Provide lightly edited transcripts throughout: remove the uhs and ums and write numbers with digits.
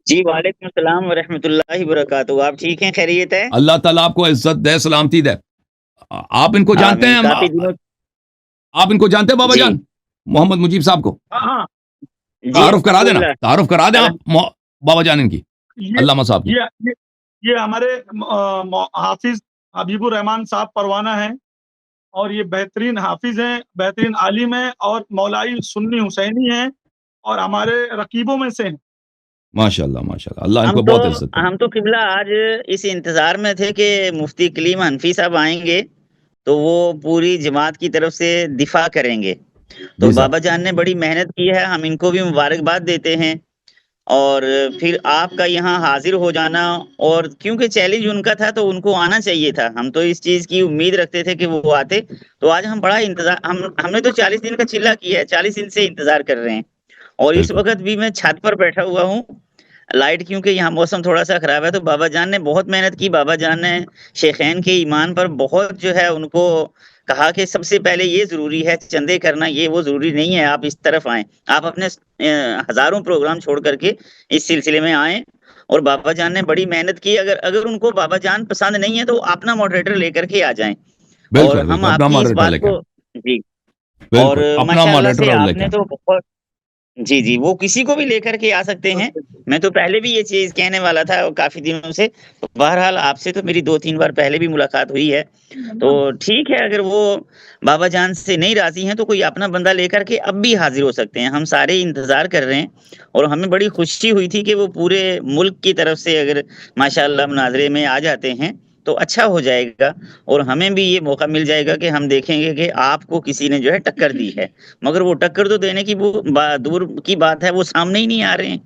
जी, वालेकुम सलाम व रहमतुल्लाहि व बरकातहू। आप ठीक हैं, खैरियत है? अल्लाह ताला आपको इज्जत दे, सलामती दे। आप इनको जानते आमीन। हैं? काफ़ी दिनों आप इनको जानते हैं बाबा जी। जान? मोहम्मद मुजीब साहब को? हाँ, हाँ। जी, तारुफ़ करा देना, अल्हम्दुलिल्लाह। तारुफ़ करा दें अल आप बाबा जान इनकी, ये अल्लामा साहब की। ये ये ये हमारे हाफ़िज़ हबीबुर रहमान साहब परवाना हैं और ये बेहतरीन हाफ़िज़ हैं, बेहतरीन आलिम हैं और मौलाई सुन्नी हुसैनी हैं और हमारे रकीबों में से हैं। माशाअल्लाह, माशाअल्लाह। अल्लाह हम इनको तो बहुत इज़्ज़त करे। हम तो क़िबला आज इस इंतज़ार में थे कि मुफ्ती कलीम हनफ़ी साहब आएँगे, तो वो पूरी जमात की तरफ से दिफ़ा करेंगे। तो जी साहब। बाबा जान ने बड़ी मेहनत की है, हम इनको भी मुबारकबाद देते हैं। और फिर आपका यहाँ हाज़िर हो जाना और क्योंकि चैलेंज उनका था तो उनको आना चाहिए था। हम तो इस चीज़ की उम्मीद रखते थे कि वो आते, तो आज हम बड़ा इंतज़ार हमने तो 40 दिन का चिल्ला किया है, 40 दिन से इंतज़ार कर रहे हैं। और इस बिल्कुल। वक़्त भी मैं छत पर बैठा हुआ हूँ, लाइट क्योंकि यहाँ मौसम थोड़ा-सा ख़राब है, तो बाबा जान ने बहुत मेहनत की, बाबा जान ने शेख़ैन के ईमान पर बहुत जो है उनको कहा कि सबसे पहले ये ज़रूरी है, चंदे करना ये वो ज़रूरी नहीं है, आप इस तरफ आएँ। आप अपने हज़ारों प्रोग्राम छोड़ कर के इस सिलसिले में आएँ और बाबा जान ने बड़ी मेहनत की, अगर अगर उनको बाबा जान पसंद नहीं है, तो अपना मॉडरेटर लेकर के आ जाएँ। और बिल्कुल, हम बिल्कुल, अपना आपकी इस मॉडरेटर बात लेके आएँ। को जी, और बिल्कुल, अपना माशाअल्लाह से मॉडरेटर और लेके आपने आएँ। तो बहुत जी, जी, वो किसी को भी लेकर के आ सकते हैं। मैं तो पहले भी ये चीज़ कहने वाला था काफ़ी दिनों से। बहरहाल आपसे तो मेरी 2-3 बार पहले भी मुलाकात हुई है। तो ठीक है, अगर वो बाबा जान से नहीं राज़ी हैं, तो कोई अपना बंदा लेकर के अब भी हाज़िर हो सकते हैं। हम सारे इंतज़ार कर रहे हैं और हमें बड़ी खुशी हुई थी कि वो पूरे मुल्क की तरफ से अगर माशाअल्लाह मुनाज़रे में आ जाते हैं, तो अच्छा हो जाएगा और हमें भी ये मौका मिल जाएगा कि हम देखेंगे कि आपको किसी ने जो है टक्कर दी है। मगर वो टक्कर तो देने की वो दूर की बात है, वो सामने ही नहीं आ रहे हैं।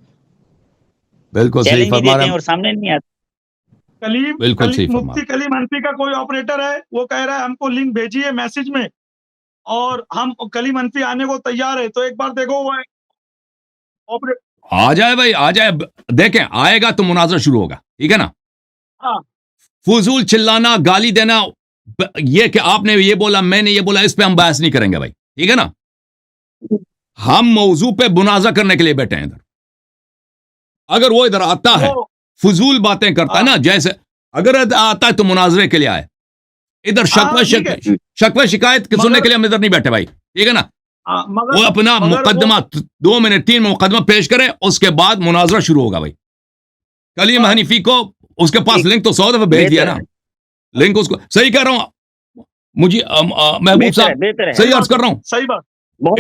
बिल्कुल सही चैलेंज भी फरमा देते रहे हैं हैं। और सामने नहीं आते। बिल्कुल सही फरमा रहे मुफ्ती हैं। कलीम हनफ़ी का कोई ऑपरेटर है, वो कह रहा है हमको लिंक भेजिए मैसेज में और हम कलीम हनफ़ी आने को तैयार है, तो एक बार देखो वो ऑपरे आ जाए भाई, आ जाए। देखें, आएगा तो मुनाज़रा शुरू होगा, ठीक है ना? हाँ। फ़ुज़ूल चिल्लाना, गाली देना, ये कि आपने ये बोला, मैंने ये बोला, इस पे हम बहस नहीं करेंगे भाई, ठीक है ना? हम मौज़ू पे मुनाज़ा करने के लिए बैठे हैं इधर। अगर वो इधर आता है, वो फ़ुज़ूल बातें करता है हाँ। ना, जैसे अगर आता है तो मुनाज़रे के लिए आए। इधर हाँ, ठीक है। शकवा शिकायत के सुनने मगर के लिए हम इधर नहीं बैठे भाई, ठीक है ना? वो मगर अपना मगर वो मुकदमा 2 मिनट 3 मुकदमा पेश करे, उसके बाद मुनाज़रा शुरू होगा भाई। कलीम हाँ, हनीफी को उसके पास ठीक, लिंक तो 100 दफ़े भेज दिया बेहतर ना। है, लिंक उसको सही कह रहा हूँ। मुझे महबूब बेहतर है, साहब बेहतर है। सही अर्ज़ कर रहा हूँ। सही बात।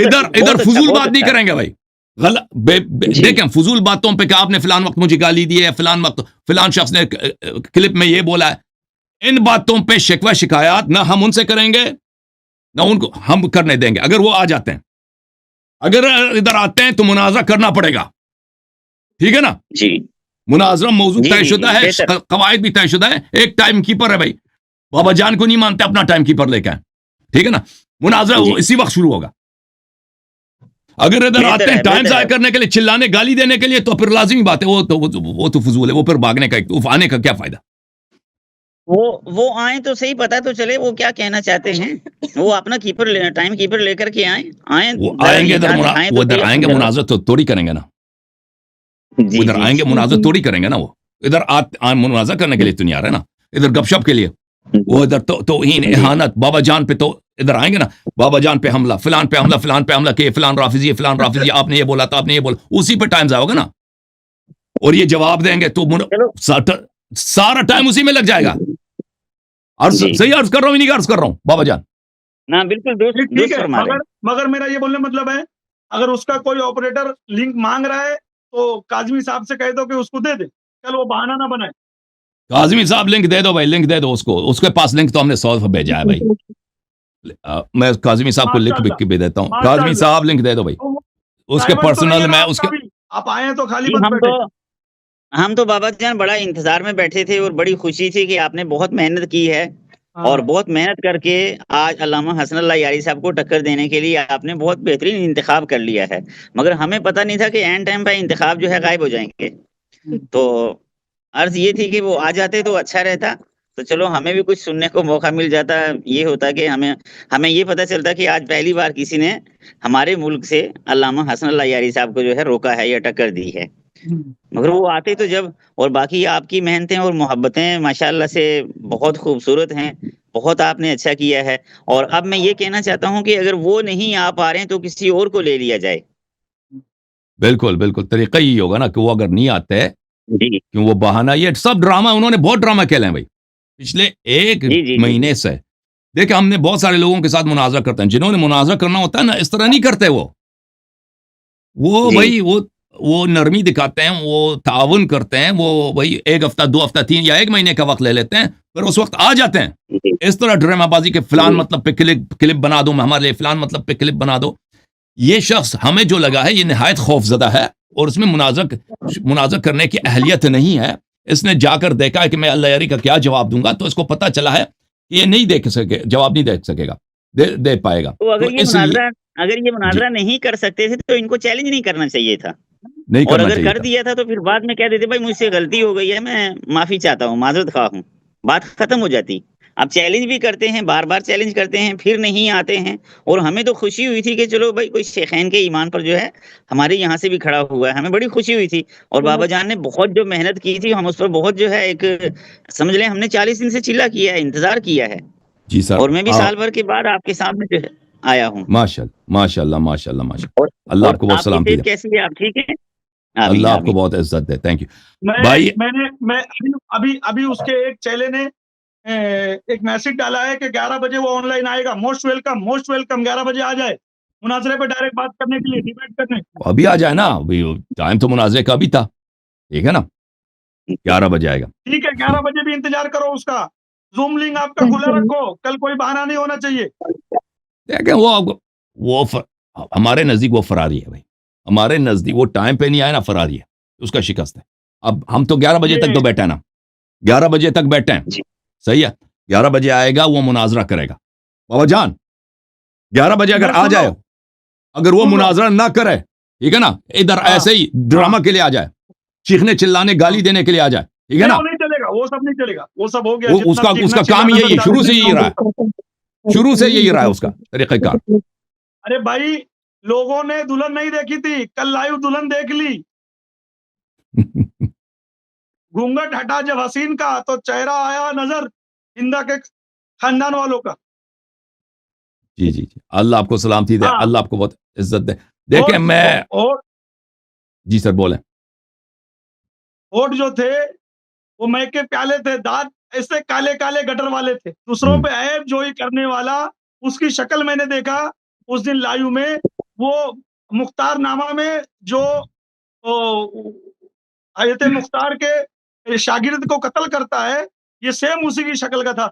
इधर इधर बहुत अच्छा, फ़ुज़ूल बहुत बात नहीं अच्छा है। करेंगे भाई। जी, देखें फ़ुज़ूल बातों पे कि आपने फ़िलान वक़्त मुझे गाली दी है, फ़िलान वक़्त फ़िलान शख़्स ने क्लिप में ये बोला है। इन बातों पे शिकवा शिकायत ना हम उनसे करेंगे, ना उनको हम करने देंगे, अगर वो आ जाते हैं। अगर इधर आते हैं तो मुनाज़रा करना पड़ेगा। ठीक है ना? जी। मुनाज़रा मौज़ू जी, जी, तयशुदा जी, है, बेहतर। कवायद भी तयशुदा है, एक टाइम कीपर है भाई। बाबा जान को नहीं मानते, अपना टाइम कीपर लेके आएँ। ठीक है ना? मुनाज़रा जी, इसी वक़्त शुरू होगा। अगर इधर आते हैं टाइम बेहतर ज़ाया है। करने के लिए, चिल्लाने, गाली देने के लिए, तो फिर लाज़िमी बात है, वो तो फ़ुज़ूल है, वो फिर भागने का आने का क्या फ़ायदा? वो आएँ तो सही, पता तो चले वो क्या कहना चाहते हैं। वो अपना टाइम कीपर लेकर के आएँ, आएँ वो ज़रा आएँगे इधर निशान दिखाएँ वो तो इधर सही अपनी आएँगे, जगह। मुनाज़रा तो थोड़ी करेंगे ना। वो जी, इधर जी, आएँगे, जी। मुनाज़रा थोड़ी करेंगे ना वो। इधर मुनाज़रा करने के लिए तो नहीं आ रहे ना, इधर गपशप के लिए। जी, वो इधर तो तौहीन, जी। इहानत, बाबा जान पे तो इधर आएँगे ना, बाबा जान पे हमला, फ़िलान पे हमला, फ़िलान पे हमला, कि फ़िलान राफ़िज़ी, आपने ये बोला था, आपने ये बोला, उसी पे टाइम ज़ाया होगा ना। और ये जवाब देंगे तो चलो सारा टाइम उसी में लग जाएगा। जी। सही अर्ज़ कर रहा हूँ, नहीं अर्ज़ कर रहा हूँ, बाबा जान? ना बिल्कुल दुरुस्त ठीक दुरुस्त है, फरमा रहे हैं। मगर मेरा ये बोलने का मतलब है, अगर उसका कोई ऑपरेटर लिंक माँग रहा है, तो काज़मी साहब से कह दो कि उसको दे दे। कल वो बहाना ना बनाए। काज़मी साहब लिंक दे दो भाई, लिंक दे दो उसको। उसके पास लिंक तो हमने 100 दफ़ा भेजा है भाई। मैं काज़मी साहब को लिंक माशाअल्लाह, भी देता हूँ। काज़मी माशाअल्लाह। साहब लिंक दे दो भाई। तो वो उसके टाइमर तो नहीं पर्सनल है ना में आपका उसके भी? आप आए हैं तो खाली जी, मत बैठे। हम तो बाबा जान बड़ा इंतज़ार में बैठे थे और बड़ी खुशी थी कि आपने बहुत मेहनत की है और हाँ। बहुत मेहनत करके आज अल्लामा हसन अल्लाह यारी साहब को टक्कर देने के लिए आपने बहुत बेहतरीन इंतख़ाब कर लिया है। मगर हमें पता नहीं था कि ऐन टाइम पे इंतख़ाब जो है गायब हो जाएँगे। तो अर्ज़ ये थी कि वो आ जाते तो अच्छा रहता। तो चलो हमें भी कुछ सुनने को मौका मिल जाता। ये होता कि हमें हमें ये पता चलता कि आज पहली बार किसी ने हमारे मुल्क से अल्लामा हसन अल्लाह यारी साहब को जो है रोका है या टक्कर दी है। मगर वो आते तो जब और बाकी आपकी मेहनतें और मोहब्बतें माशाअल्लाह से बहुत खूबसूरत हैं, बहुत आपने अच्छा किया है और अब मैं ये कहना चाहता हूँ कि अगर वो नहीं आ पा रहे हैं तो किसी और को ले लिया जाए। बिल्कुल, बिल्कुल, तरीका यही होगा ना कि वो अगर नहीं आते, जी। कि वो बहाना ये सब ड्रामा उन्होंने बहुत ड्रामा खेले हैं भई। पिछले 1 जी, जी, जी, जी। महीने से। देखिए, हमने बहुत सारे लोगों के साथ मुनाज़रा करते हैं, जिन्होंने मुनाज़रा करना होता है ना, इस तरह नहीं करते वो। वो जी। भई वो नरमी दिखाते हैं, वो ताउन करते हैं, वो भई 1 हफ्ता, 2 हफ्ता, 3 या 1 महीने का वक़्त ले लेते हैं, फिर उस वक़्त आ जाते हैं। जी, इस तरह ड्रामाबाज़ी के फिलान जी। मतलब पे क्लिप बना दो, हमारे लिए फिलान मतलब पे क्लिप बना दो। ये शख्स हमें जो लगा है, ये निहायत खौफ़ज़दा है और उसमें मुनाज़रा करने की अहलियत नहीं है। इसने जाकर देखा है कि मैं अल्लाह यारी का क्या जवाब दूँगा, तो इसको पता चला है कि ये नहीं देख सके जवाब नहीं दे सकेगा, दे पाएगा। तो तो इसलिए अगर ये जी, मुनाज़रा नहीं कर सकते थे तो इनको चैलेंज नहीं करना चाहिए था। नहीं और करना अगर चाहिए कर था। दिया था तो फिर बाद में कह देते भाई मुझसे गलती हो गई है, मैं माफ़ी चाहता हूँ, माज़रत ख़्वाह हूँ। बात ख़त्म हो जाती। अब चैलेंज भी करते हैं, बार-बार चैलेंज करते हैं, फिर नहीं आते हैं और हमें तो खुशी हुई थी कि चलो भाई कोई शेख़ैन के ईमान पर जो है, हमारे यहाँ से भी खड़ा हुआ है, हमें बड़ी खुशी हुई थी और बाबा जान ने बहुत जो मेहनत की थी, हम उस पर बहुत जो है एक समझ लें हमने 40 दिन से चिल्ला किया है, इंतज़ार किया है जी सर, और मैं भी साल भर के बाद आपके सामने जो है आया हूँ। माशाअल्लाह, माशाअल्लाह, माशाअल्लाह। और अल्लाह और आपको बहुत आपकी सलामती सेहत दे। कैसी है? आप ठीक हैं? आमीन, अल्लाह आपको आमीन। बहुत इज़्ज़त दे। Thank you. मैं भाई मैंने मैं अभी अभी अभी उसके एक चेले ने एक मैसेज डाला है कि 11 बजे वो ऑनलाइन आएगा। मोस्ट वेलकम 11 बजे आ जाए। मुनाज़रे पे डायरेक्ट बात करने के लिए, डिबेट करने। अभी आ जाए ना, अभी टाइम तो मुनाज़रे का भी था। ठीक है ना? 11 बजे आएगा। ठीक है, 11 बजे भी इंतज़ार करो उसका। ज़ूम लिंक आपका खुला रखो, कल कोई बहाना नहीं होना चाहिए। देखें वो हमारे नज़दीक वो फ़रारी है भाई। हमारे नज़दीक वो टाइम पे नहीं आया ना, फ़रारी है। उसका शिकस्त है। अब हम तो 11 बजे तक ये तो बैठे हैं ना। 11 बजे तक बैठे हैं। जी। सही है? 11 बजे आएगा, वो मुनाज़रा करेगा। बाबा जान, 11 बजे अगर इधर आ सुन लो, जाए, अगर वो सुन लो। मुनाज़रा ना करे, ठीक है ना? इधर हाँ, ऐसे ही हाँ, ड्रामा के लिए आ जाए, चीखने, चिल्लाने, हाँ। गाली देने के लिए आ जाए, ठीक है नहीं, ना? वो नहीं चलेगा, वो सब नहीं चलेगा। वो सब हो गया, वो जितना उसका चीखना उसका काम चिल्लाना ही था यही है, 40 शुरू से दिन में यही हो रहा है। गया। शुरू से यही रहा है उसका तरीक़ेकार। अरे भाई, लोगों ने दुल्हन नहीं देखी थी, कल लाइव दुल्हन देख ली। घूंघट हटा जब हसीन का तो चेहरा आया नज़र इंदा के खानदान वालों का। जी, जी, जी। अल्लाह आपको सलामती दे, हाँ, अल्लाह आपको बहुत इज़्ज़त दे। और देखिए मैं और जी सर बोलें। होठ जो थे, वो महके प्याले थे, दाँत ऐसे काले-काले गटर वाले थे। दूसरों हुँ, पे ऐब जोई करने वाला, उसकी शक्ल मैंने देखा उस दिन लाइव में। वो मुख्तारनामा में जो ओ हज़रत मुख्तार के शागिर्द को कत्ल करता है, ये सेम उसी की शक्ल का था।